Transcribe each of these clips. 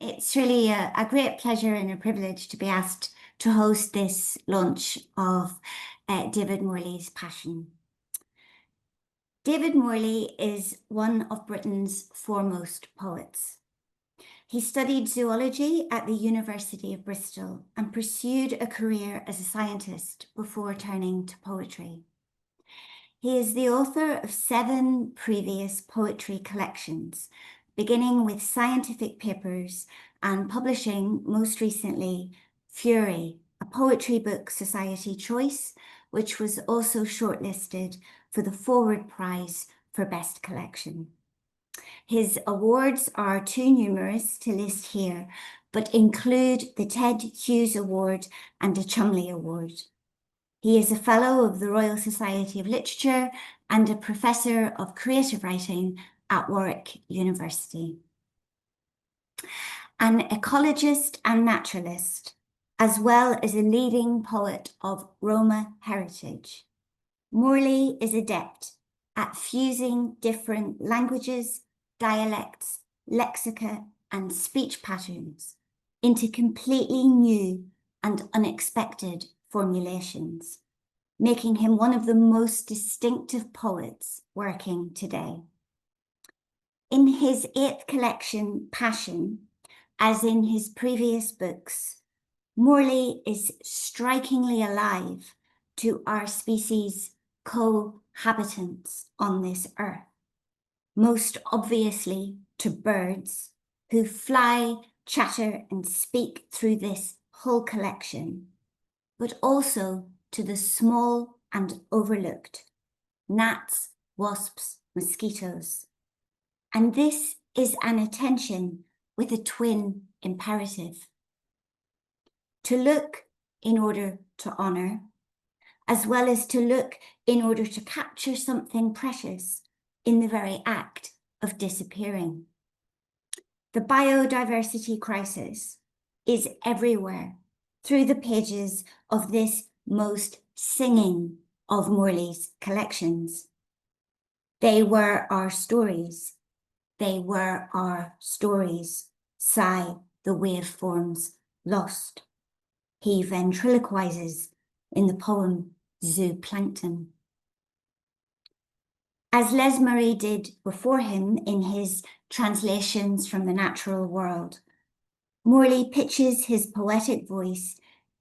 It's really a great pleasure and a privilege to be asked to host this launch of David Morley's Passion. David Morley is one of Britain's foremost poets. He studied zoology at the University of Bristol and pursued a career as a scientist before turning to poetry. He is the author of 7 previous poetry collections, beginning with scientific papers and publishing most recently Fury, a poetry book society choice, which was also shortlisted for the Forward Prize for Best Collection. His awards are too numerous to list here, but include the Ted Hughes Award and the Chumley Award. He is a Fellow of the Royal Society of Literature and a Professor of Creative Writing at Warwick University. An ecologist and naturalist, as well as a leading poet of Roma heritage, Morley is adept at fusing different languages, dialects, lexica, and speech patterns into completely new and unexpected formulations, making him one of the most distinctive poets working today. In his 8th collection, Passion, as in his previous books, Morley is strikingly alive to our species' cohabitants on this earth, most obviously to birds who fly, chatter, and speak through this whole collection, but also to the small and overlooked gnats, wasps, mosquitoes. And this is an attention with a twin imperative: to look in order to honor, as well as to look in order to capture something precious in the very act of disappearing. The biodiversity crisis is everywhere through the pages of this most singing of Morley's collections. They were our stories. They were our stories. Sigh the waveforms lost. He ventriloquizes in the poem Zooplankton. As Lesmery did before him in his translations from the natural world, Morley pitches his poetic voice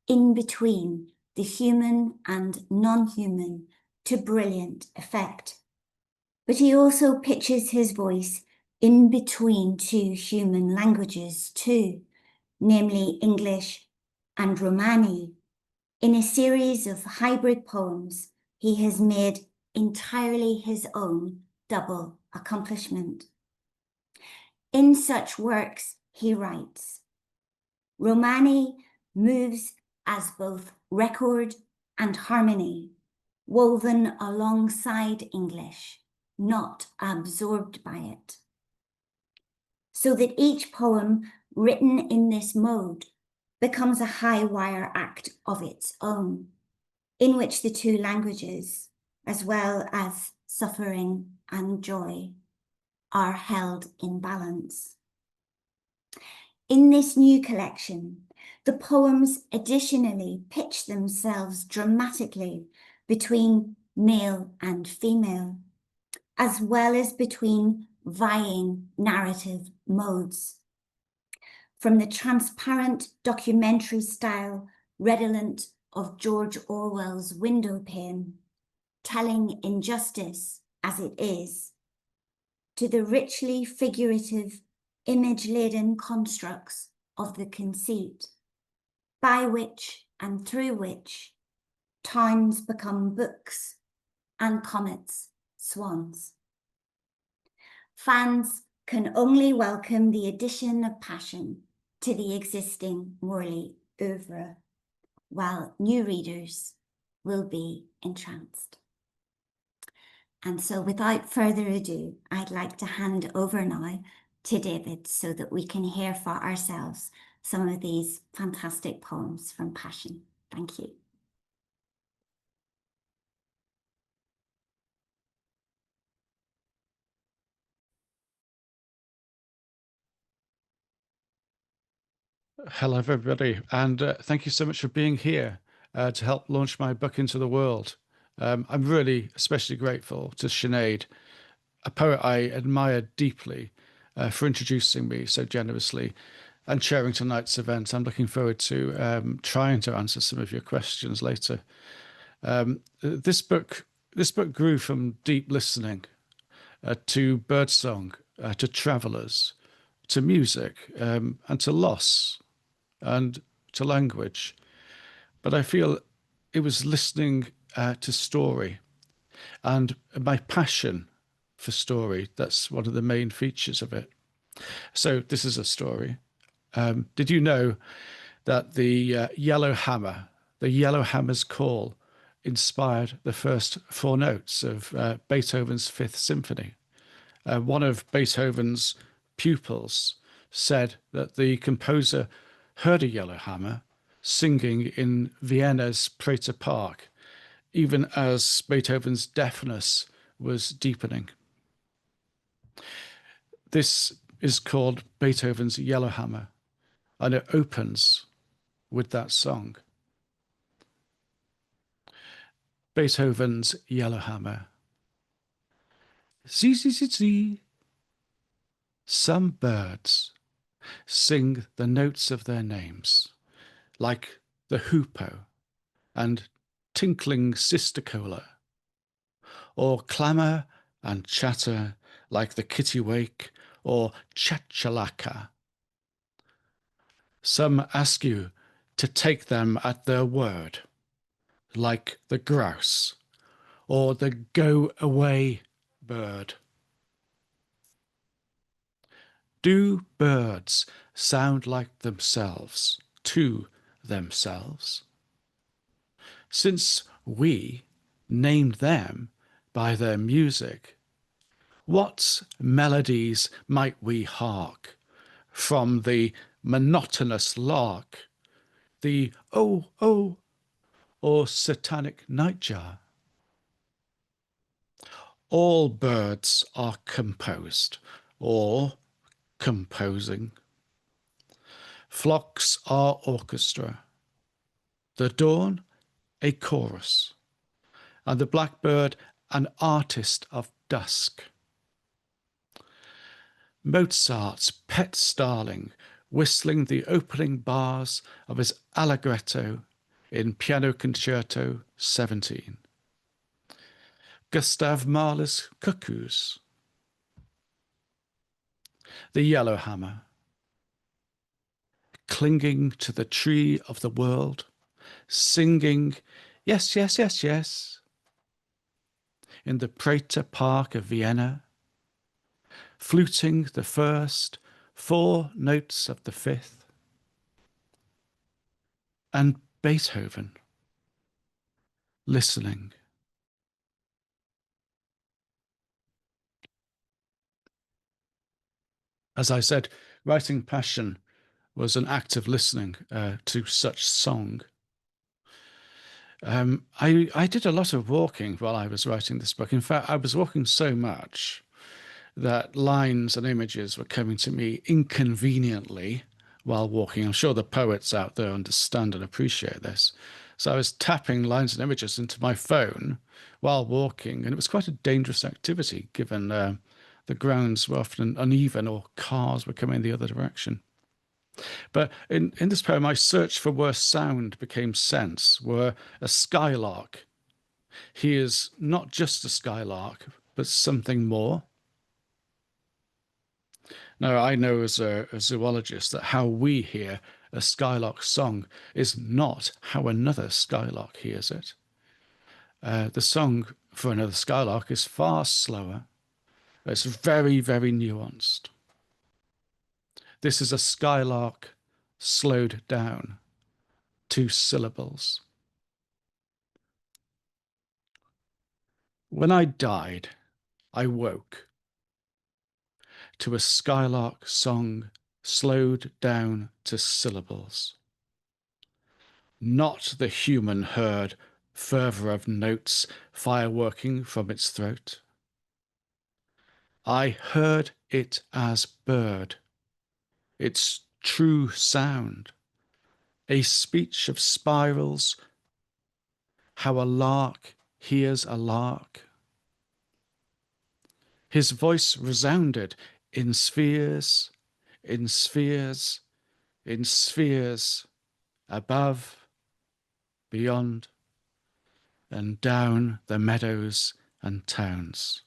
in between the human and non-human to brilliant effect. But he also pitches his voice in between 2 human languages too, namely English and Romani, in a series of hybrid poems he has made entirely his own double accomplishment. In such works, he writes, Romani moves as both record and harmony, woven alongside English, not absorbed by it. So that each poem written in this mode becomes a high wire act of its own, in which the 2 languages, as well as suffering and joy, are held in balance. In this new collection, the poems additionally pitch themselves dramatically between male and female, as well as between vying narrative modes. From the transparent documentary style redolent of George Orwell's window pane, telling injustice as it is, to the richly figurative, image-laden constructs of the conceit, by which and through which towns become books and comets swans. Fans can only welcome the addition of passion to the existing Morley oeuvre, while new readers will be entranced. And so without further ado, I'd like to hand over now to David so that we can hear for ourselves some of these fantastic poems from Passion. Thank you. Hello, everybody, and thank you so much for being here to help launch my book into the world. I'm really especially grateful to Sinead, a poet I admire deeply, for introducing me so generously and sharing tonight's event. I'm looking forward to trying to answer some of your questions later. This book grew from deep listening to birdsong, to travelers, to music, and to loss and to language. But I feel it was listening to story and my passion for story. That's one of the main features of it. So this is a story. Did you know that the Yellow Hammer's Call, inspired the first four notes of Beethoven's Fifth Symphony? One of Beethoven's pupils said that the composer heard a yellowhammer singing in Vienna's Prater Park, even as Beethoven's deafness was deepening. This is called Beethoven's Yellowhammer, and it opens with that song. Beethoven's Yellowhammer. See, see, see, see. Some birds sing the notes of their names, like the hoopoe and tinkling sister-cola, or clamour and chatter like the kittiwake or chachalaka. Some ask you to take them at their word, like the grouse or the go-away bird. Do birds sound like themselves to themselves? Since we named them by their music, what melodies might we hark from the monotonous lark, the oh, oh, or satanic nightjar? All birds are composed or composing. Flocks are orchestra, the dawn a chorus, and the blackbird an artist of dusk. Mozart's pet starling whistling the opening bars of his Allegretto in Piano Concerto 17. Gustav Mahler's cuckoos. The yellowhammer, clinging to the tree of the world, singing yes, yes, yes, yes, in the Prater Park of Vienna, fluting the first four notes of the fifth, and Beethoven listening. As I said, writing passion was an act of listening to such song. I did a lot of walking while I was writing this book. In fact, I was walking so much that lines and images were coming to me inconveniently while walking. I'm sure the poets out there understand and appreciate this. So I was tapping lines and images into my phone while walking, and it was quite a dangerous activity given the grounds were often uneven or cars were coming the other direction. But in this poem, my search for where sound became sense, where a skylark. He is not just a skylark, but something more. Now, I know as a zoologist that how we hear a skylark song is not how another skylark hears it. The song for another skylark is far slower. It's very, very nuanced. This is a skylark slowed down, 2 syllables. When I died, I woke to a skylark song slowed down to syllables. Not the human herd fervour of notes fireworking from its throat. I heard it as bird, its true sound, a speech of spirals, how a lark hears a lark. His voice resounded in spheres, in spheres, in spheres, above, beyond, and down the meadows and towns.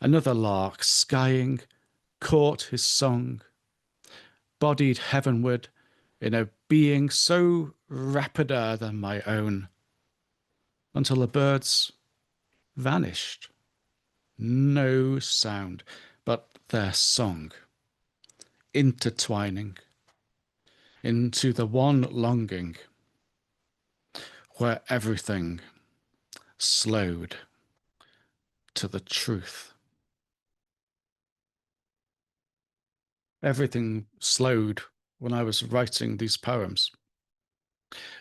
Another lark, skying, caught his song, bodied heavenward in a being so rapider than my own, until the birds vanished. No sound but their song, intertwining into the one longing where everything slowed to the truth. Everything slowed when I was writing these poems.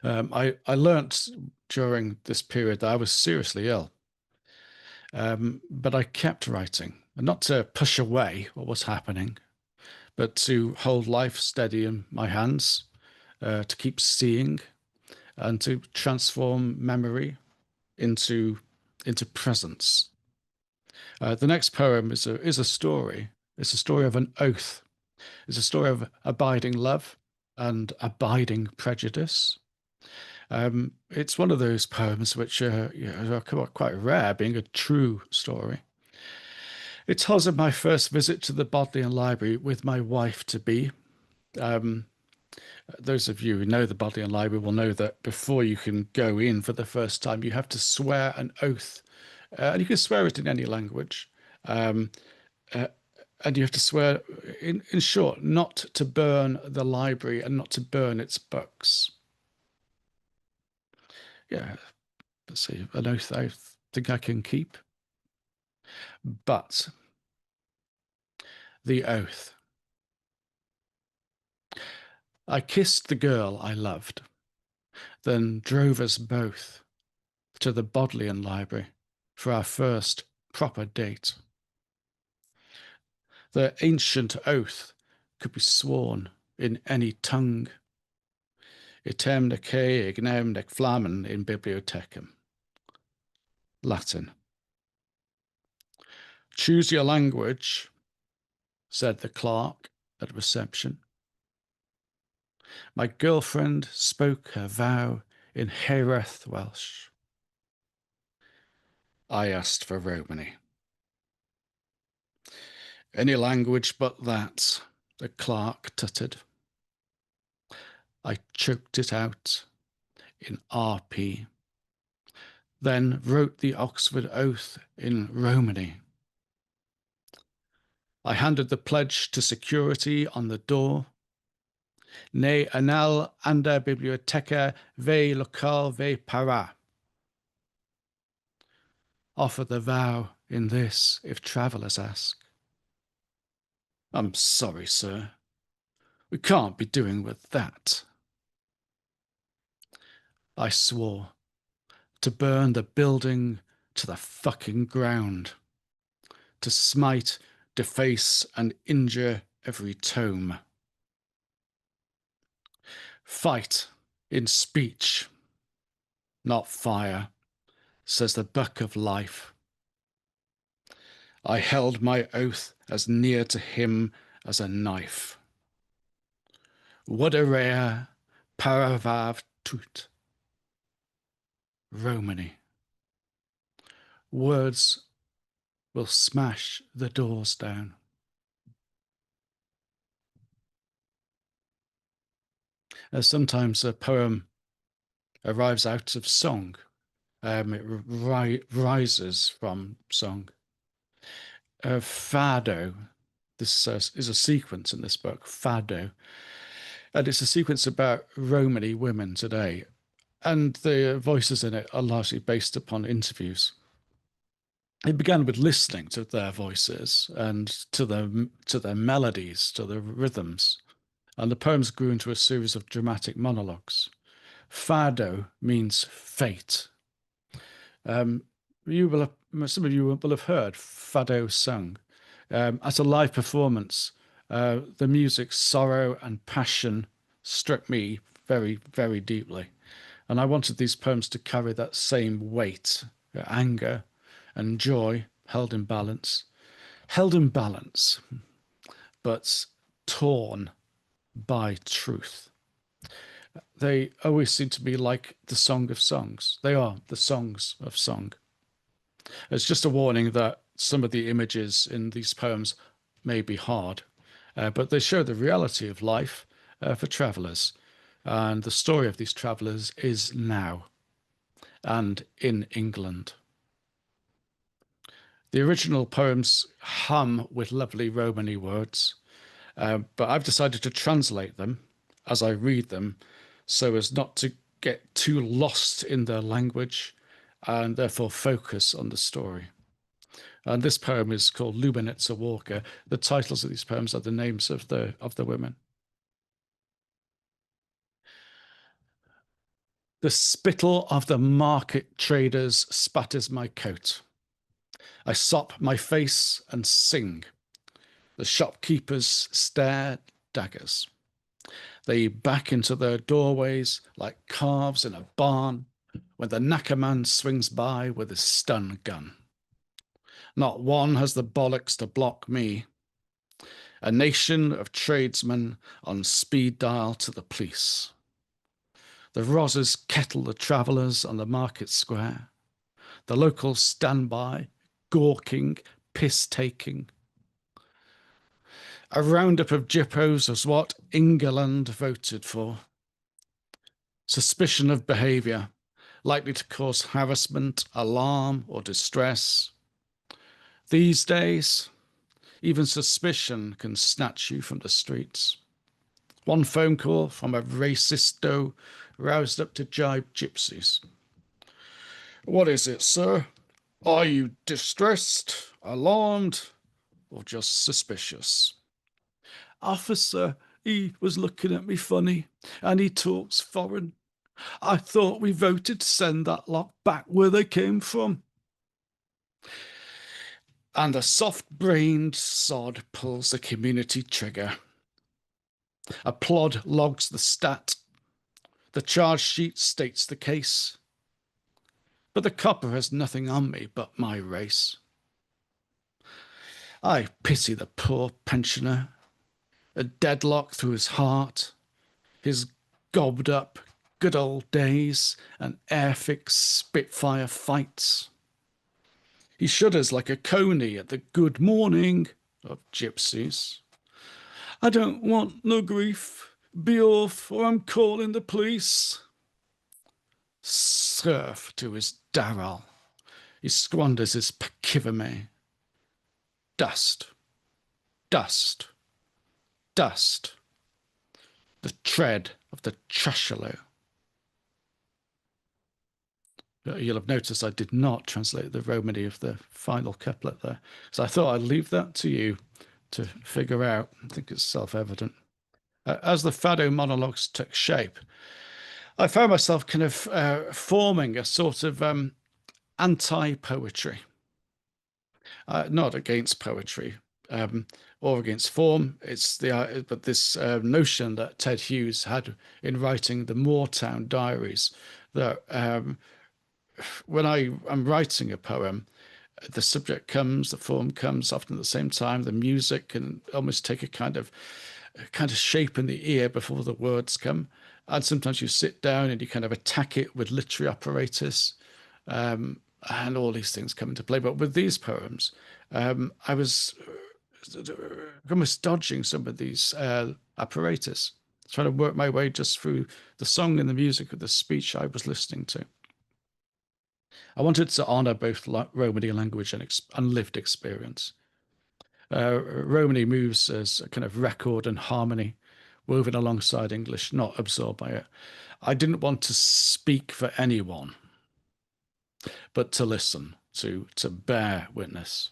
I learnt during this period that I was seriously ill, but I kept writing, and not to push away what was happening, but to hold life steady in my hands, to keep seeing, and to transform memory into presence. The next poem is a story. It's a story of an oath. It's a story of abiding love and abiding prejudice. It's one of those poems which are quite rare, being a true story. It tells of my first visit to the Bodleian Library with my wife-to-be. Those of you who know the Bodleian Library will know that before you can go in for the first time, you have to swear an oath. And you can swear it in any language. Um, uh, and you have to swear, in short, not to burn the library and not to burn its books. Yeah, let's see, an oath I think I can keep. But the oath. I kissed the girl I loved, then drove us both to the Bodleian Library for our first proper date. The ancient oath could be sworn in any tongue. Item nec ignem nec flamen in bibliothecam. Latin. Choose your language, said the clerk at reception. My girlfriend spoke her vow in Hereth Welsh. I asked for Romany. Any language but that, the clerk tutted. I choked it out in RP, then wrote the Oxford Oath in Romany. I handed the pledge to security on the door. Ne anal anda biblioteca ve local ve para. Offer the vow in this if travellers ask. I'm sorry, sir. We can't be doing with that. I swore to burn the building to the fucking ground, to smite, deface, and injure every tome. Fight in speech, not fire, says the Book of Life. I held my oath as near to him as a knife. Whatever paravav tut. Romany. Words will smash the doors down. Sometimes a poem arrives out of song. It rises from song. Fado, this is a sequence in this book, Fado, and it's a sequence about Romany women today, and the voices in it are largely based upon interviews. It began with listening to their voices and to their melodies, to the rhythms, and the poems grew into a series of dramatic monologues. Fado means fate. Some of you will have heard Fado sung. At a live performance, the music's sorrow and passion struck me very, very deeply. And I wanted these poems to carry that same weight, anger and joy held in balance, but torn by truth. They always seem to be like the Song of Songs. They are the songs of song. It's just a warning that some of the images in these poems may be hard, but they show the reality of life for travellers. And the story of these travellers is now and in England. The original poems hum with lovely Romany words, but I've decided to translate them as I read them so as not to get too lost in their language and therefore focus on the story. And this poem is called Lubenitzer Walker. The titles of these poems are the names of the women. The spittle of the market traders spatters my coat. I sop my face and sing. The shopkeepers stare daggers. They back into their doorways like calves in a barn when the knackerman swings by with his stun gun. Not one has the bollocks to block me. A nation of tradesmen on speed dial to the police. The rozzers kettle the travellers on the market square. The locals stand by, gawking, piss-taking. A roundup of jippos is what England voted for. Suspicion of behaviour, likely to cause harassment, alarm, or distress. These days, even suspicion can snatch you from the streets. One phone call from a racisto roused up to jibe gypsies. What is it, sir? Are you distressed, alarmed, or just suspicious? Officer, he was looking at me funny, and he talks foreign. I thought we voted to send that lot back where they came from. And a soft-brained sod pulls the community trigger. A plod logs the stat. The charge sheet states the case. But the copper has nothing on me but my race. I pity the poor pensioner, a deadlock through his heart, his gobbed up good old days and air-fixed Spitfire fights. He shudders like a coney at the good morning of gypsies. I don't want no grief. Be off, or I'm calling the police. Serf to his Darrell. He squanders his Pekivame. Dust, dust, dust. The tread of the Trashalo. You'll have noticed I did not translate the Romany of the final couplet there. So I thought I'd leave that to you to figure out. I think it's self-evident. As the Fado monologues took shape, I found myself kind of forming a sort of anti-poetry, not against poetry or against form. It's but this notion that Ted Hughes had in writing the Moortown Diaries, that when I am writing a poem, the subject comes, the form comes often at the same time. The music can almost take a kind of shape in the ear before the words come. And sometimes you sit down and you kind of attack it with literary apparatus, and all these things come into play. But with these poems, I was almost dodging some of these apparatus, trying to work my way just through the song and the music of the speech I was listening to. I wanted to honour both Romany language and lived experience. Romany moves as a kind of record and harmony woven alongside English, not absorbed by it. I didn't want to speak for anyone, but to listen, to bear witness.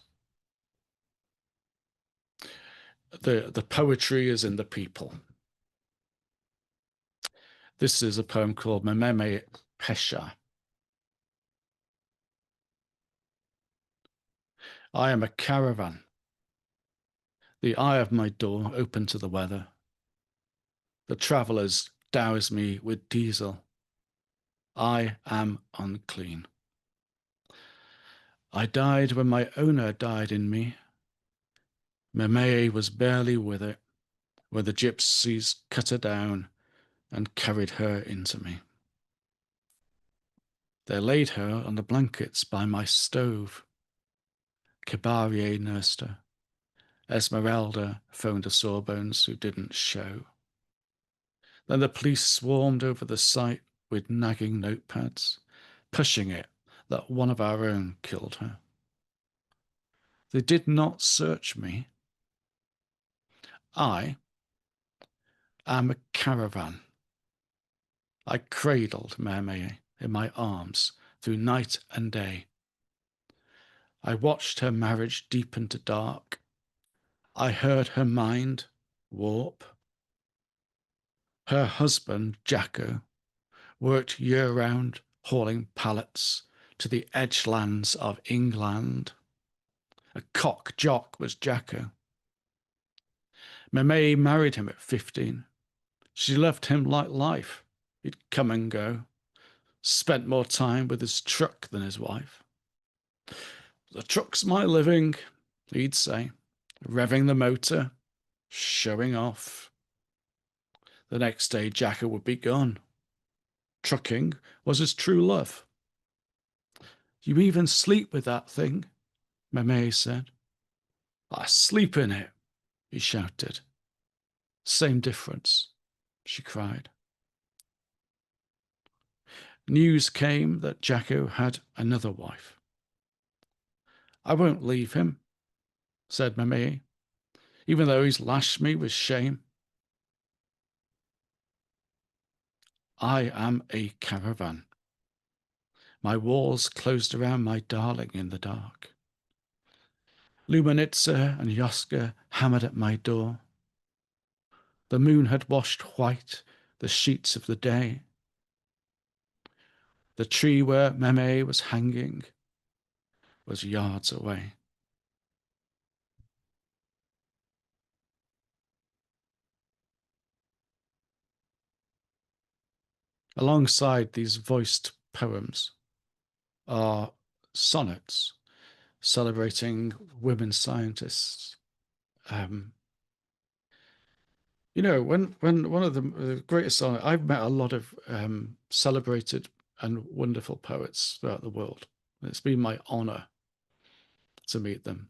The poetry is in the people. This is a poem called Mememe Pesha. I am a caravan. The eye of my door open to the weather. The travellers douse me with diesel. I am unclean. I died when my owner died in me. Memee was barely with it when the gypsies cut her down and carried her into me. They laid her on the blankets by my stove. Cabarrier nursed her. Esmeralda phoned the Sawbones who didn't show. Then the police swarmed over the site with nagging notepads, pushing it that one of our own killed her. They did not search me. I am a caravan. I cradled Mermaid in my arms through night and day. I watched her marriage deepen to dark. I heard her mind warp. Her husband, Jacko, worked year-round hauling pallets to the edgelands of England. A cock jock was Jacko. Memee married him at 15. She loved him like life. He'd come and go, spent more time with his truck than his wife. The truck's my living, he'd say, revving the motor, showing off. The next day, Jacko would be gone. Trucking was his true love. You even sleep with that thing, Memee said. I sleep in it, he shouted. Same difference, she cried. News came that Jacko had another wife. I won't leave him, said Memee, even though he's lashed me with shame. I am a caravan. My walls closed around my darling in the dark. Lumanitsa and Yoska hammered at my door. The moon had washed white the sheets of the day. The tree where Memee was hanging was yards away. Alongside these voiced poems are sonnets celebrating women scientists. When one of the greatest sonnets, I've met a lot of celebrated and wonderful poets throughout the world. It's been my honor to meet them.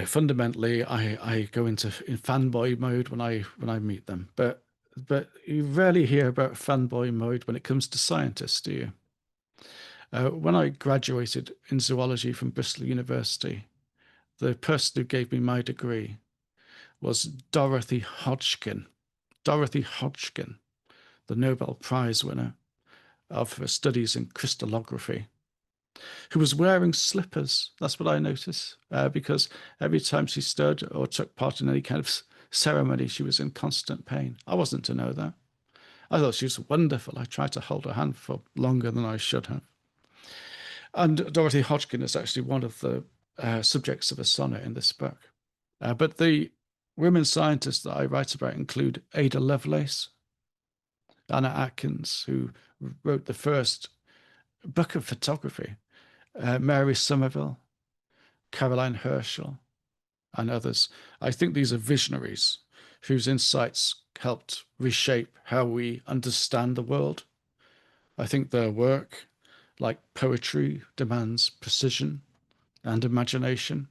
Fundamentally, I go in fanboy mode when I meet them, but you rarely hear about fanboy mode when it comes to scientists, do you? When I graduated in zoology from Bristol University, the person who gave me my degree was Dorothy Hodgkin. Dorothy Hodgkin, the Nobel Prize winner of her studies in crystallography, who was wearing slippers. That's what I noticed, because every time she stood or took part in any kind of ceremony, she was in constant pain. I wasn't to know that. I thought she was wonderful. I tried to hold her hand for longer than I should have. And Dorothy Hodgkin is actually one of the subjects of a sonnet in this book. But the women scientists that I write about include Ada Lovelace, Anna Atkins, who wrote the first book of photography, Mary Somerville, Caroline Herschel, and others. I think these are visionaries whose insights helped reshape how we understand the world. I think their work, like poetry, demands precision and imagination,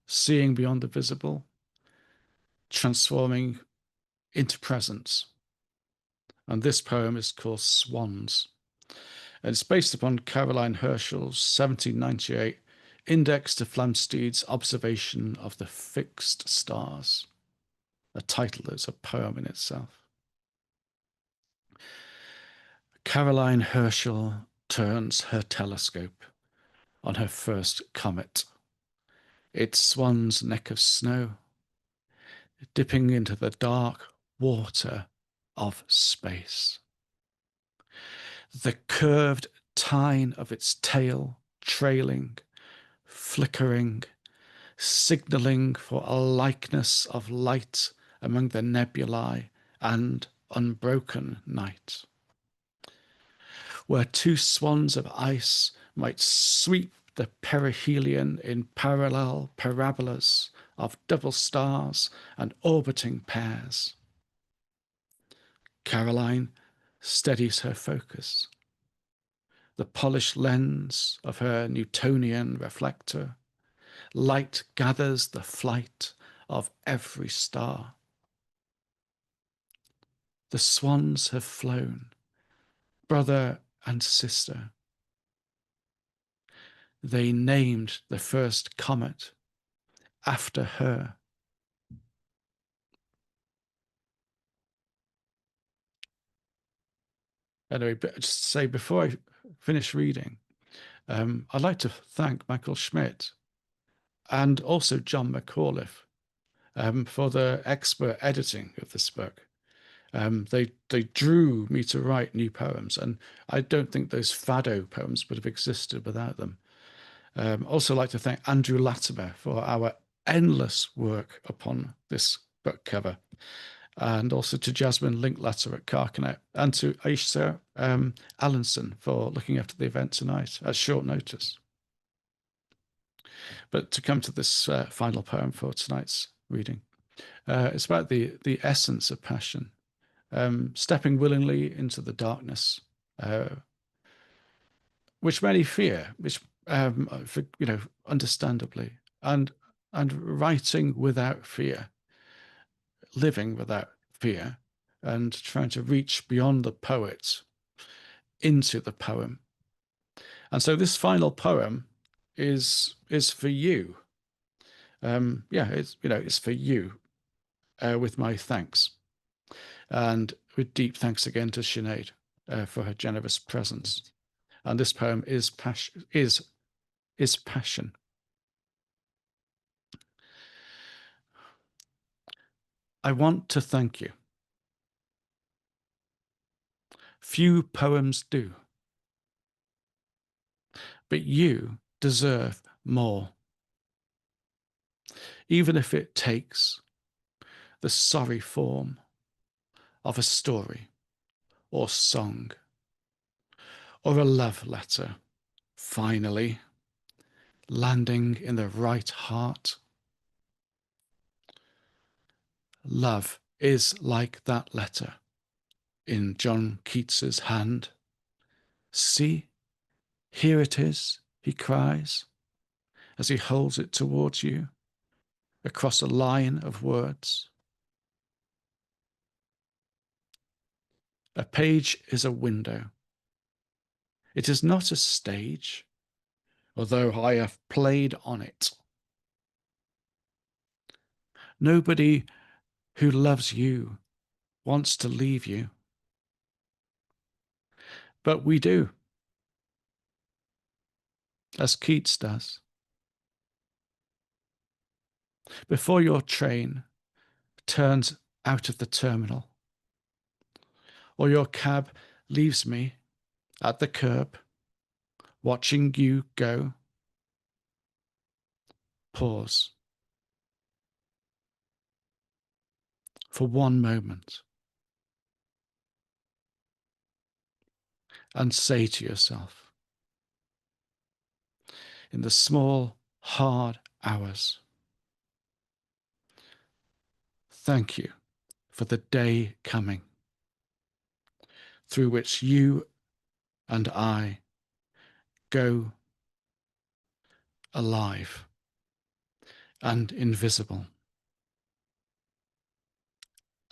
seeing beyond the visible, transforming into presence. And this poem is called Swans. And it's based upon Caroline Herschel's 1798 Index to Flamsteed's Observation of the Fixed Stars. The title is a poem in itself. Caroline Herschel turns her telescope on her first comet. Its swan's neck of snow, dipping into the dark water of space. The curved tine of its tail trailing, flickering, signalling for a likeness of light among the nebulae and unbroken night, where two swans of ice might sweep the perihelion in parallel parabolas of double stars and orbiting pairs. Caroline steadies her focus. The polished lens of her Newtonian reflector, light gathers the flight of every star. The swans have flown, brother and sister. They named the first comet after her. Anyway, but just to say before I finish reading, I'd like to thank Michael Schmidt and also John McAuliffe for the expert editing of this book. They drew me to write new poems, and I don't think those Fado poems would have existed without them. Also like to thank Andrew Latimer for our endless work upon this book cover, and also to Jasmine Linkletter at Carcanet, and to Aisha Allenson for looking after the event tonight at short notice. But to come to this final poem for tonight's reading, it's about the essence of passion, stepping willingly into the darkness, which many fear, which understandably, and writing without fear, living without fear, and trying to reach beyond the poet into the poem. And so this final poem is for you. It's for you, with my thanks, and with deep thanks again to Sinead for her generous presence. And this poem is passion. I want to thank you. Few poems do, but you deserve more, even if it takes the sorry form of a story or song or a love letter, finally landing in the right heart. Love is like that letter in John Keats's hand. See, here it is, he cries, as he holds it towards you across a line of words. A page is a window. It is not a stage, although I have played on it. Nobody who loves you wants to leave you. But we do, as Keats does. Before your train turns out of the terminal, or your cab leaves me at the curb, watching you go, pause for one moment and say to yourself, in the small, hard hours, thank you for the day coming, through which you and I go alive and invisible.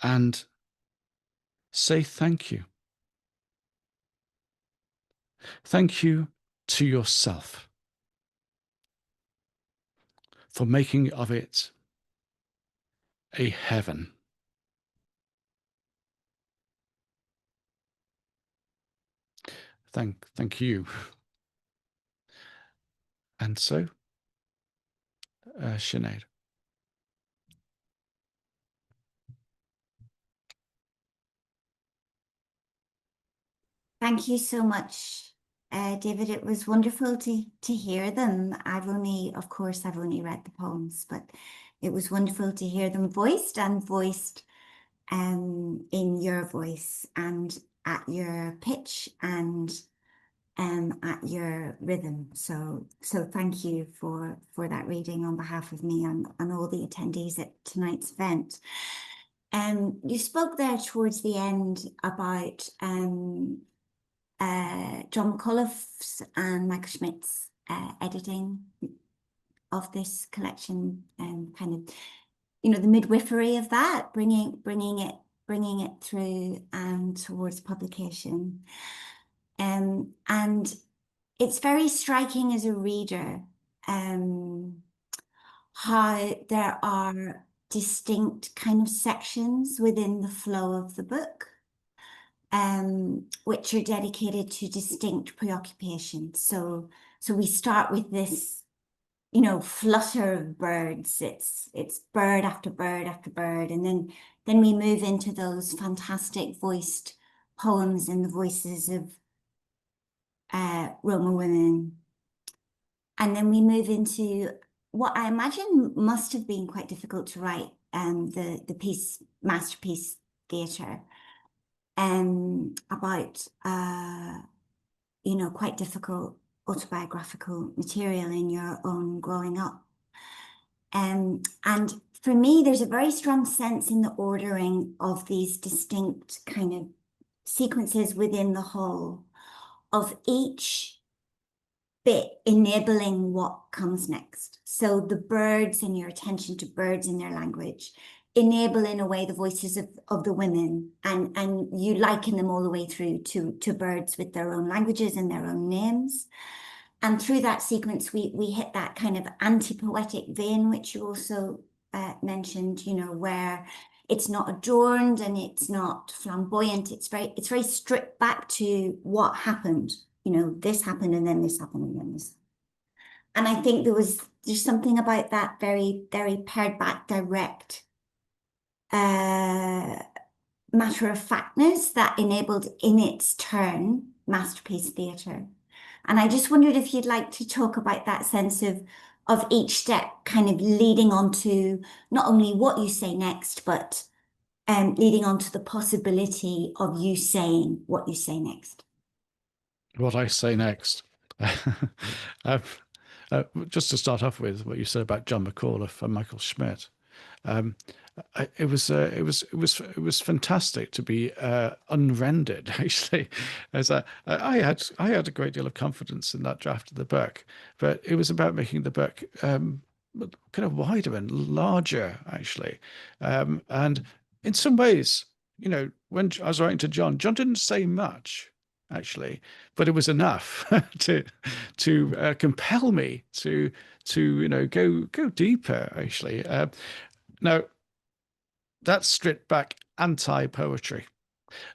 And say thank you. Thank you to yourself for making of it a heaven. Thank you. And so, Sinead. Thank you so much, David. It was wonderful to hear them. Of course, I've only read the poems, but it was wonderful to hear them voiced and voiced in your voice and at your pitch and at your rhythm. So thank you for that reading on behalf of me and all the attendees at tonight's event. You spoke there towards the end about John McAuliffe's and Michael Schmidt's editing of this collection, and kind of, you know, the midwifery of that, bringing it through towards publication. And it's very striking as a reader how there are distinct kind of sections within the flow of the book, which are dedicated to distinct preoccupations. So we start with this, you know, flutter of birds. It's bird after bird after bird, and then we move into those fantastic voiced poems in the voices of Roma women. And then we move into what I imagine must have been quite difficult to write, the piece, Masterpiece Theatre, about, you know, quite difficult autobiographical material in your own growing up. And for me, there's a very strong sense in the ordering of these distinct kind of sequences within the whole, of each bit enabling what comes next. So the birds and your attention to birds in their language enable in a way the voices of the women, and you liken them all the way through to birds with their own languages and their own names. And through that sequence, we hit that kind of anti-poetic vein, which you also mentioned, you know, where it's not adorned and it's not flamboyant. It's very stripped back to what happened. You know, this happened and then this happened and then this. And I think there's something about that very, very pared back, direct matter of factness that enabled in its turn Masterpiece Theatre. And I just wondered if you'd like to talk about that sense of each step kind of leading on to not only what you say next, but leading on to the possibility of you saying what you say next. What I say next. Just to start off with what you said about John McAuliffe and Michael Schmidt. It was fantastic to be unrendered, actually, as I had a great deal of confidence in that draft of the book, but it was about making the book kind of wider and larger, actually, and in some ways, you know, when I was writing to John didn't say much, actually, but it was enough to compel me to you know go deeper, actually. Now, that's stripped back anti-poetry.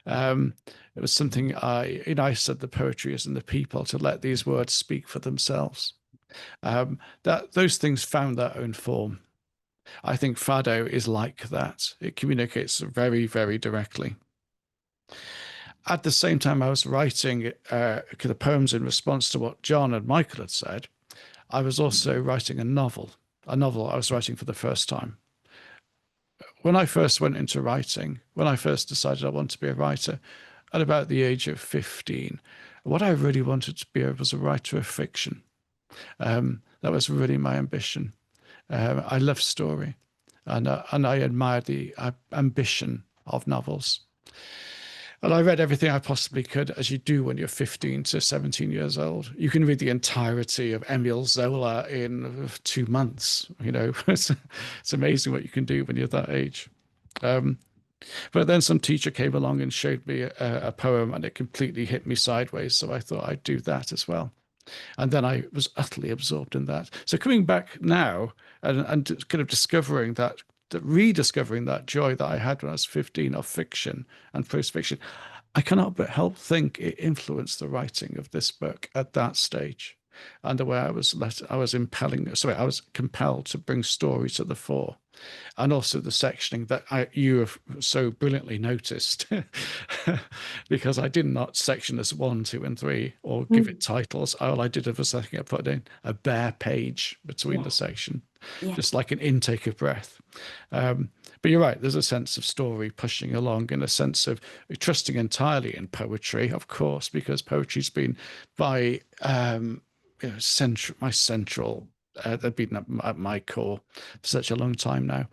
It was something I said the poetry is in the people, to let these words speak for themselves. That those things found their own form. I think Fado is like that. It communicates very, very directly. At the same time, I was writing the poems in response to what John and Michael had said. I was also writing a novel I was writing for the first time. When I first went into writing, when I first decided I wanted to be a writer, at about the age of 15, what I really wanted to be was a writer of fiction. That was really my ambition. I love story, and I admired the ambition of novels. And I read everything I possibly could, as you do when you're 15 to 17 years old. You can read the entirety of Emile Zola in 2 months. You know, it's amazing what you can do when you're that age. But then some teacher came along and showed me a poem, and it completely hit me sideways. So I thought I'd do that as well. And then I was utterly absorbed in that. So coming back now and kind of discovering that, rediscovering that joy that I had when I was 15 of fiction and prose fiction, I cannot but help think it influenced the writing of this book at that stage, and the way I was compelled to bring story to the fore and also the sectioning that you have so brilliantly noticed, because I did not section as 1, 2, and 3 or give it titles. All I did was I think I put in a bare page between the section, Yeah. just like an intake of breath. But you're right, there's a sense of story pushing along and a sense of trusting entirely in poetry, of course, because poetry's been by my central. They've been at my core for such a long time now,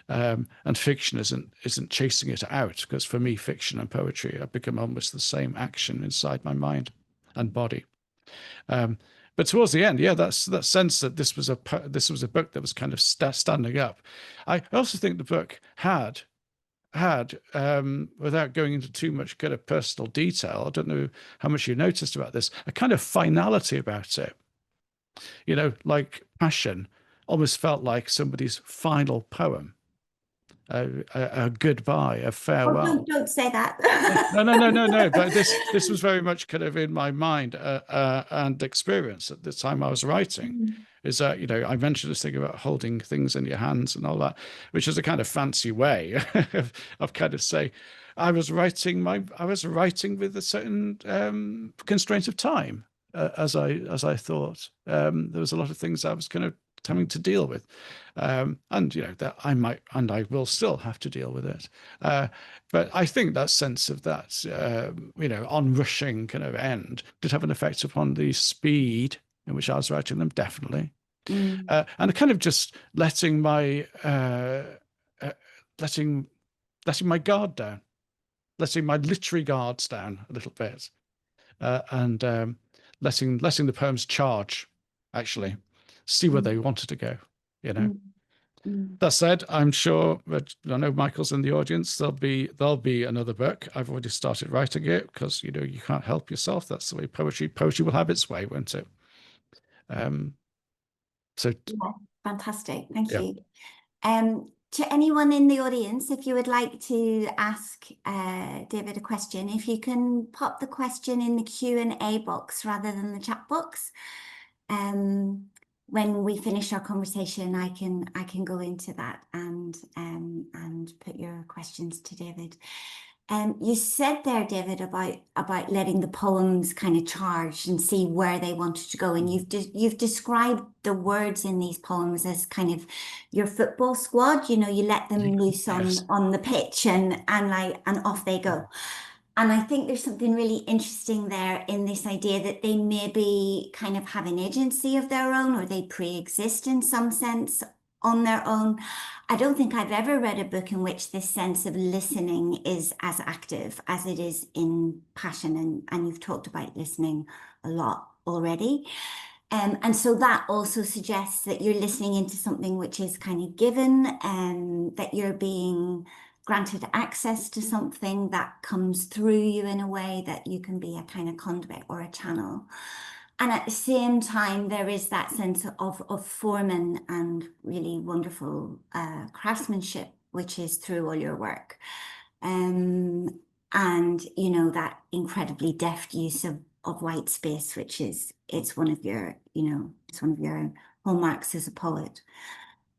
and fiction isn't chasing it out, because for me, fiction and poetry have become almost the same action inside my mind and body. But towards the end, yeah, that's that sense that this was a book that was kind of standing up. I also think the book had without going into too much kind of personal detail, I don't know how much you noticed about this, a kind of finality about it. Like Passion almost felt like somebody's final poem, a goodbye, a Oh, farewell. don't say that. No, no, no, no, no. But this was very much kind of in my mind and experience at the time I was writing. Is that I mentioned this thing about holding things in your hands and all that, which is a kind of fancy way of kind of say, I was writing with a certain constraint of time, as I thought. There was a lot of things I was kind of having to deal with, and that I might and I will still have to deal with it. But I think that sense of that onrushing kind of end did have an effect upon the speed in which I was writing them, definitely, and kind of just letting my letting my guard down, letting my literary guards down a little bit, and letting the poems charge, actually, see where they wanted to go. That said, I'm sure that I know Michael's in the audience. There'll be another book. I've already started writing it because you can't help yourself. That's the way poetry will have its way, won't it? So Yeah, fantastic. Thank yeah. you. To anyone in the audience, if you would like to ask David a question, if you can pop the question in the Q&A box rather than the chat box. When we finish our conversation, I can go into that and put your questions to David. You said there, David, about letting the poems kind of charge and see where they wanted to go, and you've described the words in these poems as kind of your football squad. You let them loose on the pitch and off they go. And I think there's something really interesting there in this idea that they maybe kind of have an agency of their own, or they pre-exist in some sense on their own. I don't think I've ever read a book in which this sense of listening is as active as it is in Passion, and you've talked about listening a lot already. And so that also suggests that you're listening into something which is kind of given, that you're being granted access to something that comes through you in a way that you can be a kind of conduit or a channel. And at the same time, there is that sense of form and really wonderful craftsmanship, which is through all your work. And, that incredibly deft use of white space, which it's one of your hallmarks as a poet.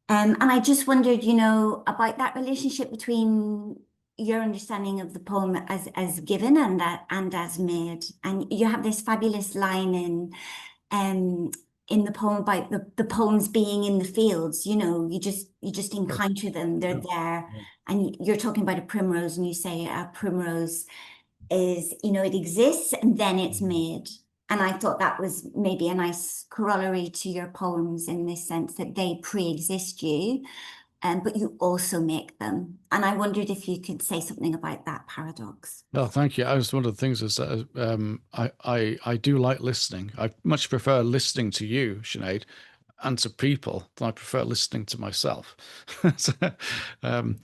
And I just wondered, about that relationship between your understanding of the poem as given and as made. And you have this fabulous line in the poem about the poems being in the fields. You just encounter them, they're there. And you're talking about a primrose, and you say a primrose is, it exists and then it's made. And I thought that was maybe a nice corollary to your poems in this sense that they pre-exist you, but you also make them. And I wondered if you could say something about that paradox. Well, thank you. I was one of the things is that I do like listening. I much prefer listening to you, Sinead, and to people than I prefer listening to myself. So, and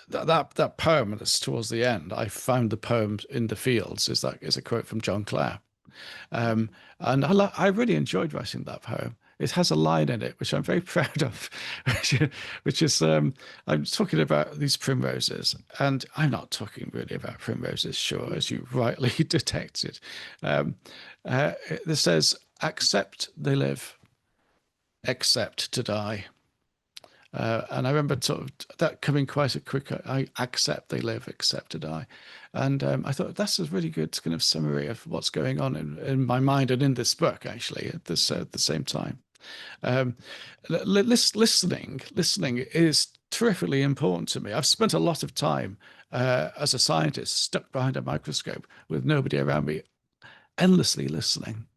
that poem that's towards the end, I found the poem in the fields, is a quote from John Clare. And I really enjoyed writing that poem. It has a line in it which I'm very proud of, which is I'm talking about these primroses, and I'm not talking really about primroses, sure, as you rightly detected. This says, "Accept they live, except to die. And I remember sort of that coming quite a quick, I accept they live, except to die. And I thought that's a really good kind of summary of what's going on in my mind and in this book, actually, at the same time. Um, listening is terrifically important to me. I've spent a lot of time as a scientist stuck behind a microscope with nobody around me, endlessly listening.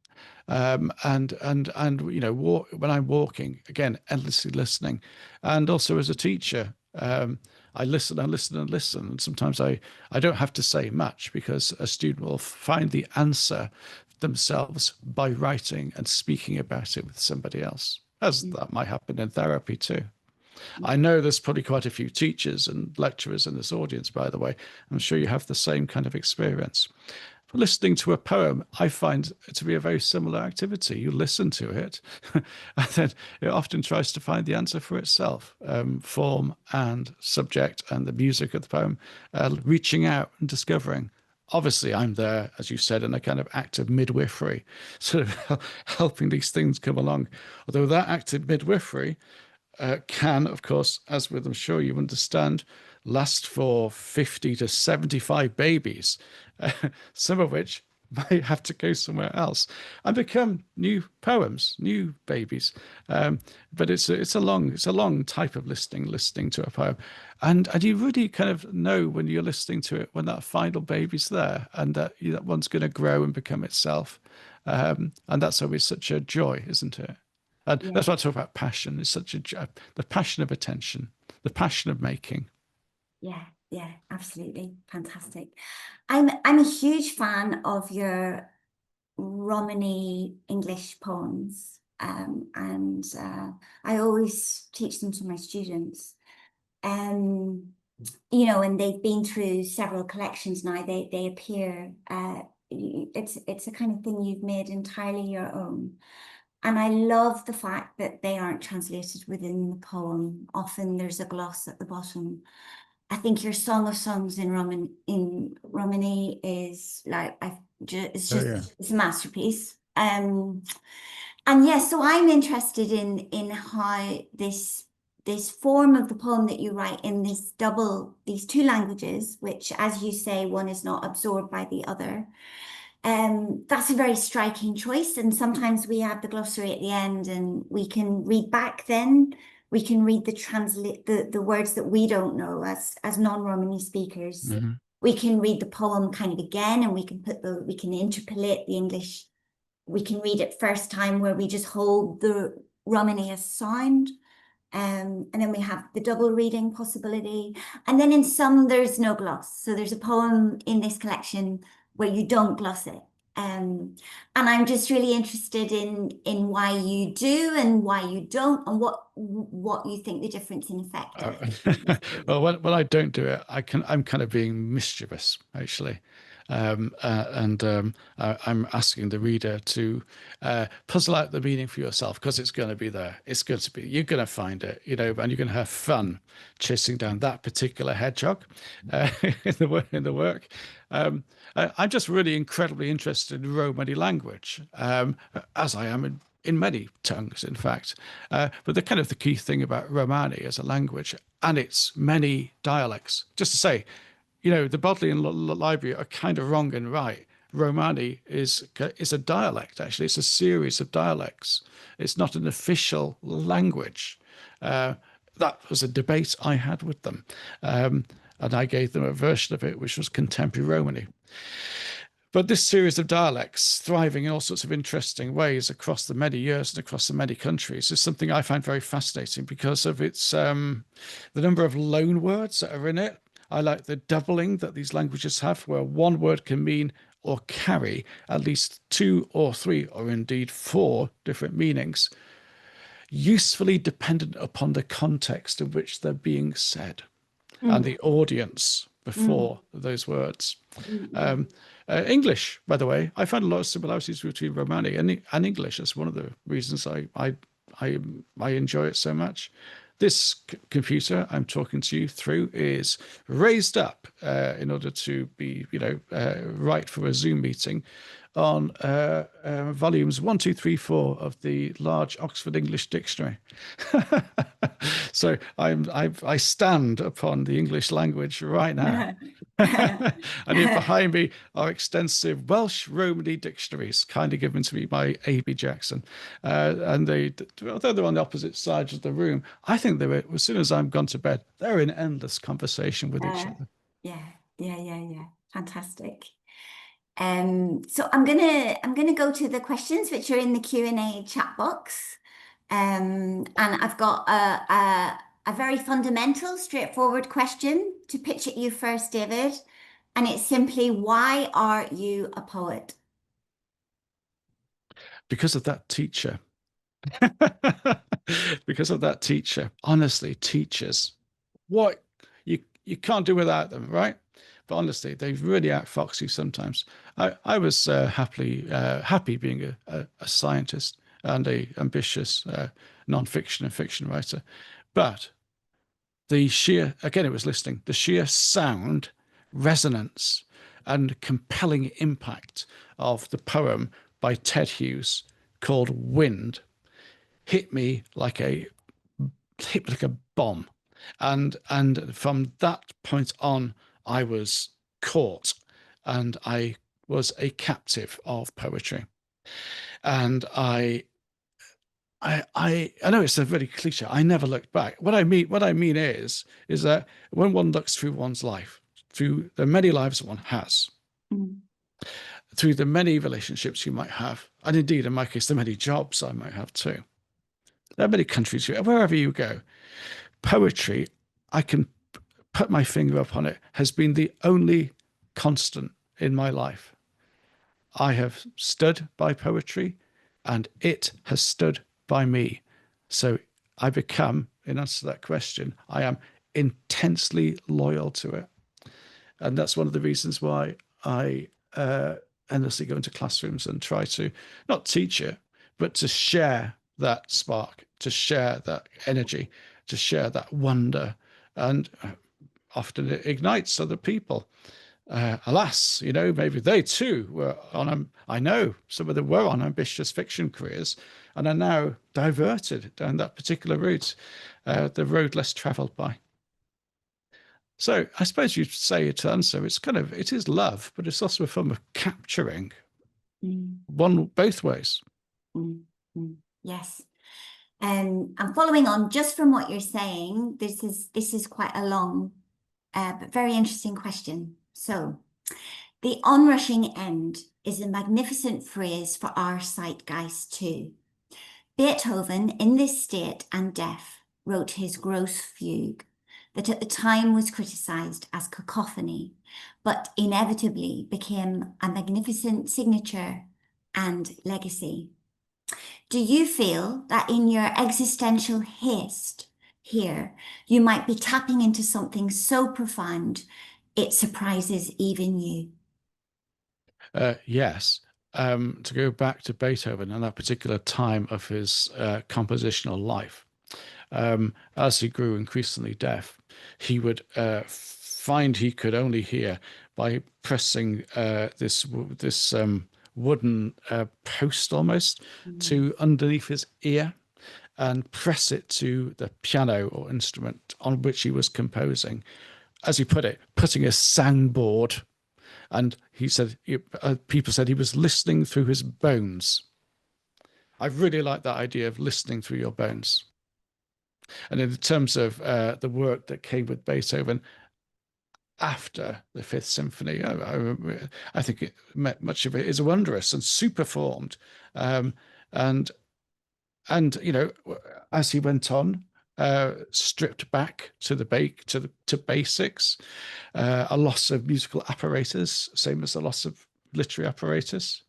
And when I'm walking, again, endlessly listening, and also as a teacher, I listen and listen and listen, and sometimes I don't have to say much because a student will find the answer themselves by writing and speaking about it with somebody else, as that might happen in therapy too. I know there's probably quite a few teachers and lecturers in this audience, by the way. I'm sure you have the same kind of experience. Listening to a poem, I find it to be a very similar activity. You listen to it, and then it often tries to find the answer for itself, form and subject and the music of the poem, reaching out and discovering. Obviously, I'm there, as you said, in a kind of act of midwifery, sort of helping these things come along. Although that act of midwifery can, of course, as with I'm sure you understand, last for 50 to 75 babies, some of which might have to go somewhere else and become new poems, new babies. But it's a long type of listening to a poem, and you really kind of know when you're listening to it when that final baby's there and that one's going to grow and become itself, and that's always such a joy, isn't it? And Yeah, that's what I talk about passion. It's such the passion of attention, the passion of making. yeah, yeah, absolutely. Fantastic. I'm a huge fan of your Romany English poems. And I always teach them to my students. Um, and they've been through several collections now. They appear. It's a kind of thing you've made entirely your own. And I love the fact that they aren't translated within the poem. Often there's a gloss at the bottom. I think your Song of Songs in Romany is like it's Oh just yeah. it's a masterpiece. And yes, so I'm interested in how this form of the poem that you write in these two languages, which, as you say, one is not absorbed by the other. That's a very striking choice. And sometimes we have the glossary at the end and we can read back then. We can read the words that we don't know as non-Romani speakers. Mhm. We can read the poem kind of again and we can interpolate the English. We can read it first time where we just hold the Romani as sound. And then we have the double reading possibility. And then in some, there's no gloss. So there's a poem in this collection where you don't gloss it. And I'm just really interested in why you do and why you don't, and what you think the difference in effect Uh, is. well, when I don't do it, I'm kind of being mischievous, actually. I'm asking the reader to puzzle out the meaning for yourself because it's going to be there. It's going to be, you're going to find it, and you're going to have fun chasing down that particular hedgehog in the work. I'm just really incredibly interested in Romani language, as I am in many tongues, in fact. But the key thing about Romani as a language and its many dialects, just to say, the Bodleian Library are kind of wrong and right. Romani is a dialect, actually. It's a series of dialects. It's not an official language. That was a debate I had with them. And I gave them a version of it, which was contemporary Romani. But this series of dialects thriving in all sorts of interesting ways across the many years and across the many countries is something I find very fascinating because of its the number of loan words that are in it. I like the doubling that these languages have, where one word can mean or carry at least two or three or indeed four different meanings, usefully dependent upon the context in which they're being said and Mm, the audience mm, before those words. mm, mm. Um, English, by the way, I find a lot of similarities between Romani and English. That's one of the reasons I enjoy it so much. This computer I'm talking to you through is raised up in order to be, right for a Zoom meeting on volumes 1, 2, 3, 4 of the large Oxford English Dictionary. So I stand upon the English language right now. And here behind me are extensive Welsh Romany dictionaries, kindly given to me by A.B. Jackson. And although they're on the opposite sides of the room, I think as soon as I'm gone to bed, they're in endless conversation with each other. Yeah. Fantastic. So I'm gonna go to the questions which are in the Q&A chat box. And I've got a very fundamental, straightforward question to pitch at you first, David. And it's simply, why are you a poet? Because of that teacher. Because of that teacher. Honestly, teachers, what you can't do without them, right? But honestly, they really outfox you sometimes. I was happy being a scientist and a ambitious non-fiction and fiction writer, but the sheer, again, it was listening, the sheer sound, resonance, and compelling impact of the poem by Ted Hughes called Wind hit me like a bomb. And from that point on, I was caught and I was a captive of poetry. And I know it's a very cliche. I never looked back. What I mean is that when one looks through one's life, through the many lives one has, through the many relationships you might have, and indeed in my case, the many jobs I might have too. There are many countries, wherever you go, poetry, I can put my finger up on it, has been the only constant in my life. I have stood by poetry and it has stood by me. So I become, in answer to that question, I am intensely loyal to it. And that's one of the reasons why I endlessly go into classrooms and try to not teach it, but to share that spark, to share that energy, to share that wonder. And often it ignites other people. Alas, maybe they too were I know some of them were on ambitious fiction careers and are now diverted down that particular route, the road less traveled by. So I suppose you'd say to answer, it is love, but it's also a form of capturing both ways. Yes. And following on just from what you're saying, this is quite a long, but very interesting question. So, the onrushing end is a magnificent phrase for our zeitgeist too. Beethoven, in this state and deaf, wrote his Grosse Fugue, that at the time was criticised as cacophony, but inevitably became a magnificent signature and legacy. Do you feel that in your existential haste here, you might be tapping into something so profound it surprises even you? Yes. To go back to Beethoven and that particular time of his compositional life, as he grew increasingly deaf, he would find he could only hear by pressing this wooden post almost to underneath his ear and press it to the piano or instrument on which he was composing. As he put it, putting a soundboard. And he said, people said he was listening through his bones. I really like that idea of listening through your bones. And in terms of the work that came with Beethoven after the Fifth Symphony, I think much of it is wondrous and super formed. And as he went on, stripped back to to basics, a loss of musical apparatus, same as the loss of literary apparatus.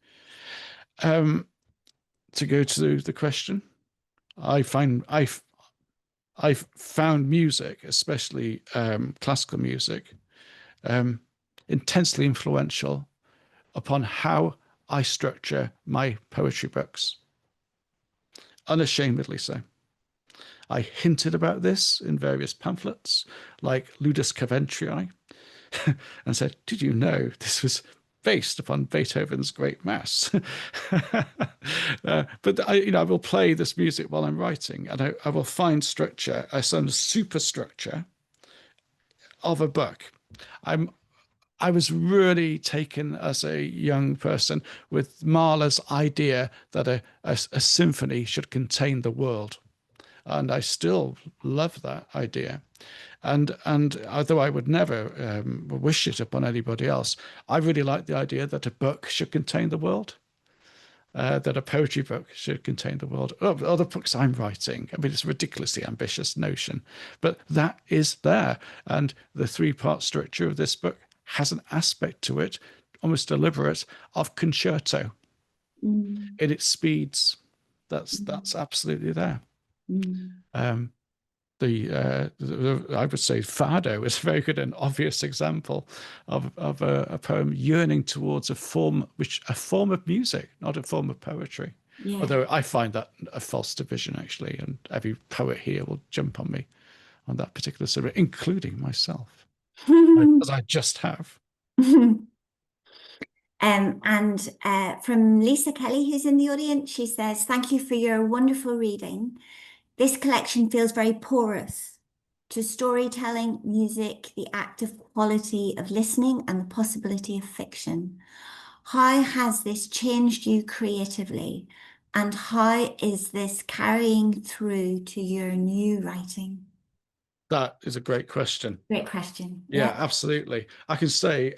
To go to the question, I've found music, especially classical music, intensely influential upon how I structure my poetry books. Unashamedly so. I hinted about this in various pamphlets, like Ludus Coventrii, and said, "Did you know this was based upon Beethoven's Great Mass. But I will play this music while I'm writing, and I will find structure, some superstructure of a book. I'm I was really taken as a young person with Mahler's idea that a symphony should contain the world. And I still love that idea. And although I would never wish it upon anybody else, I really like the idea that a book should contain the world. That a poetry book should contain the world. Other books I'm writing, I mean, it's a ridiculously ambitious notion, but that is there. And the three-part structure of this book has an aspect to it, almost deliberate, of concerto Mm. in its speeds. That's Mm. absolutely there. Mm. Um, I would say Fado is a very good and obvious example of a poem yearning towards a form of music, not a form of poetry. Yeah. Although I find that a false division, actually, and every poet here will jump on me on that particular subject, including myself, as I just have. And from Lisa Kelly, who's in the audience, she says, "Thank you for your wonderful reading. This collection feels very porous to storytelling, music, the active quality of listening, and the possibility of fiction. How has this changed you creatively? And how is this carrying through to your new writing?" That is a great question. Great question. Yeah, Yeah. absolutely. I can say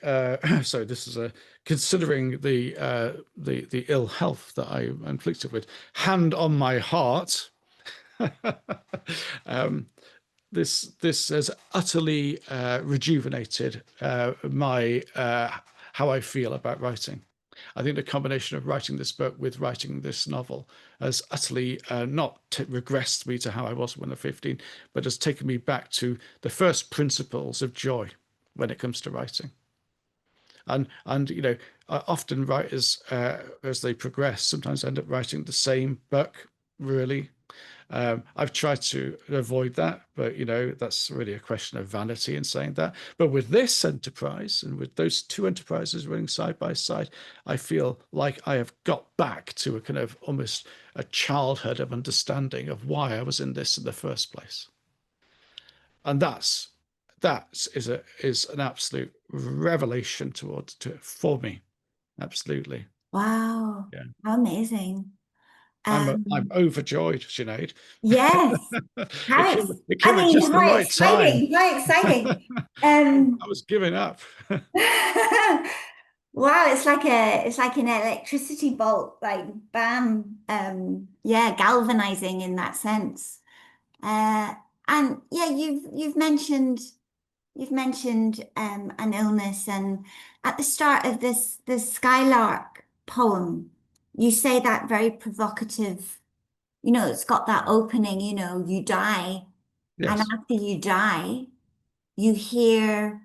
so. This is considering the ill health that I am inflicted with. Hand on my heart. um, this has utterly rejuvenated my how I feel about writing. I think the combination of writing this book with writing this novel has utterly not regressed me to how I was when I was 15, but has taken me back to the first principles of joy when it comes to writing. And often writers, as they progress, sometimes end up writing the same book, really. I've tried to avoid that, but that's really a question of vanity in saying that. But with this enterprise and with those two enterprises running side by side, I feel like I have got back to a kind of almost a childhood of understanding of why I was in this in the first place. And that is an absolute revelation for me. Absolutely. Wow. Yeah. How amazing. I'm overjoyed, Sinead. Yes. It How came, ex it I came at mean, just the how right time. exciting. How exciting. I was giving up. Wow, it's like an electricity bolt, like bam. Yeah, galvanizing in that sense. Uh, and yeah, you've mentioned an illness, and at the start of the Skylark poem, you say that very provocative, it's got that opening, you die, and Yes, after you die, you hear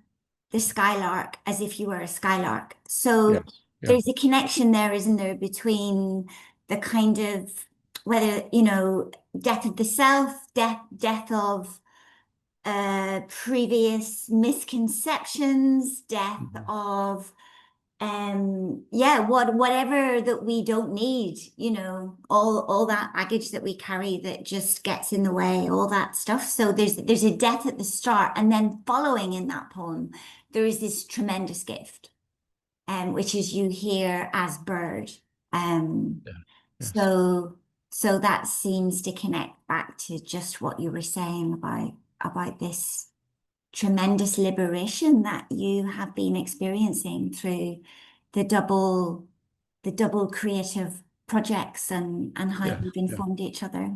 the skylark as if you were a skylark. So yes, yeah, there's a connection there, isn't there, between the kind of whether, death of the self, death of previous misconceptions, death mhm, of yeah, whatever that we don't need, all that baggage that we carry that just gets in the way, all that stuff. So there's a death at the start, and then following in that poem, there is this tremendous gift, which is you hear as bird. Um, yeah, yes, so so that seems to connect back to just what you were saying about this tremendous liberation that you have been experiencing through the double the double creative projects and how yeah, you've yeah. informed each other.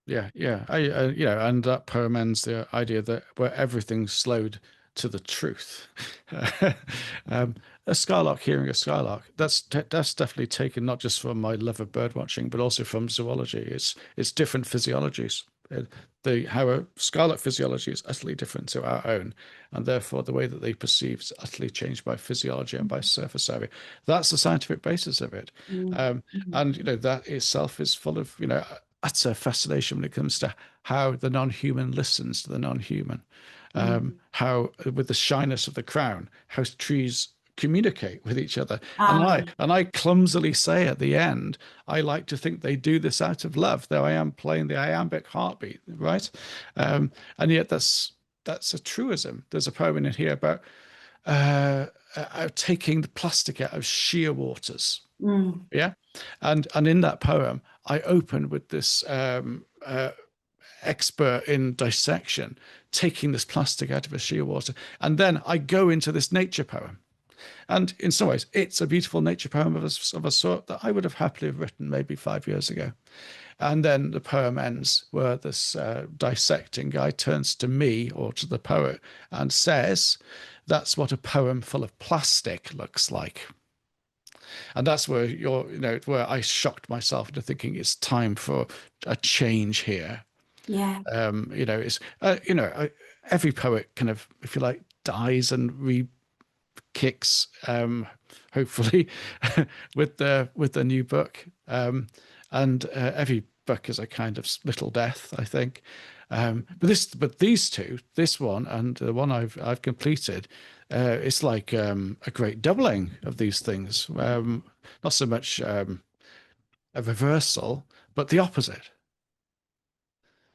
Yeah, yeah. And that poem ends the idea that where everything's slowed to the truth. um, a skylark hearing a skylark. That's definitely taken not just from my love of bird watching, but also from zoology. It's different physiologies. How a skylark physiology is utterly different to our own, and therefore the way that they perceive is utterly changed by physiology and by surface area. That's the scientific basis of it. Mm, Um, mm, and that itself is full of utter fascination when it comes to how the non-human listens to the non-human. mm, How with the shyness of the crown, how trees communicate with each other. Um, And I clumsily say at the end, I like to think they do this out of love, though I am playing the iambic heartbeat, right? And yet that's a truism. There's a poem in here about taking the plastic out of sheer waters. mm, Yeah, and in that poem, I open with this expert in dissection taking this plastic out of a sheer water, and then I go into this nature poem. And in some ways, it's a beautiful nature poem of a sort that I would have happily written maybe 5 years ago. And then the poem ends where this dissecting guy turns to me or to the poet and says, "That's what a poem full of plastic looks like." And that's where where I shocked myself into thinking it's time for a change here. yeah, It's every poet kind of, if you like, dies and re-kicks, hopefully, with the new book. And every book is a kind of little death, I think. But these two, this one and the one I've completed, it's like a great doubling of these things. Not so much a reversal, but the opposite.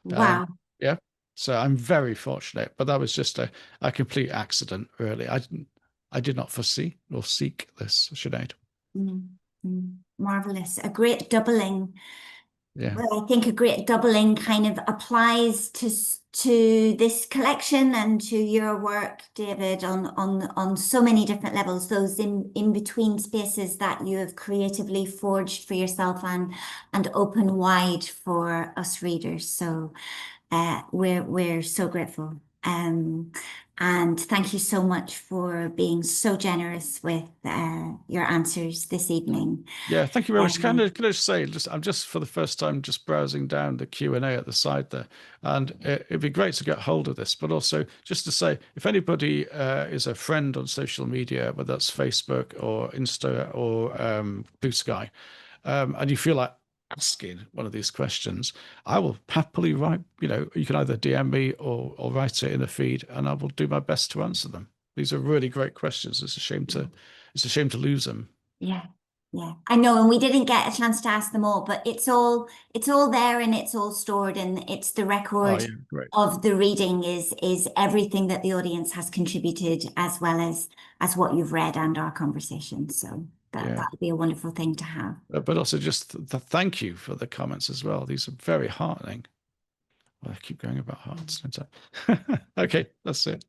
wow. Yeah. So I'm very fortunate, but that was just a complete accident, really. I did not foresee or seek this, Sinead. Mm, marvelous. A great doubling. Yeah. Well, I think a great doubling kind of applies to this collection and to your work, David, on so many different levels. Those in between spaces that you have creatively forged for yourself and open wide for us readers. So we're so grateful. And thank you so much for being so generous with your answers this evening. Yeah, thank you very much. Um, Can I just say, I'm just for the first time just browsing down the Q&A at the side there, and it'd be great to get hold of this. But also just to say, if anybody is a friend on social media, whether that's Facebook or Insta or Blue Sky, and you feel like asking one of these questions, I will happily write. You can either DM me or write it in a feed, and I will do my best to answer them. These are really great questions. It's a shame to lose them. Yeah, yeah. I know, and we didn't get a chance to ask them all, but it's all there and it's all stored and it's the Oh record yeah, great. of the reading is everything that the audience has contributed as well as what you've read and our conversation. So Yeah. that would be a wonderful thing to have. But also just the thank you for the comments as well. These are very heartening. Well, I keep going about hearts. Okay, that's it.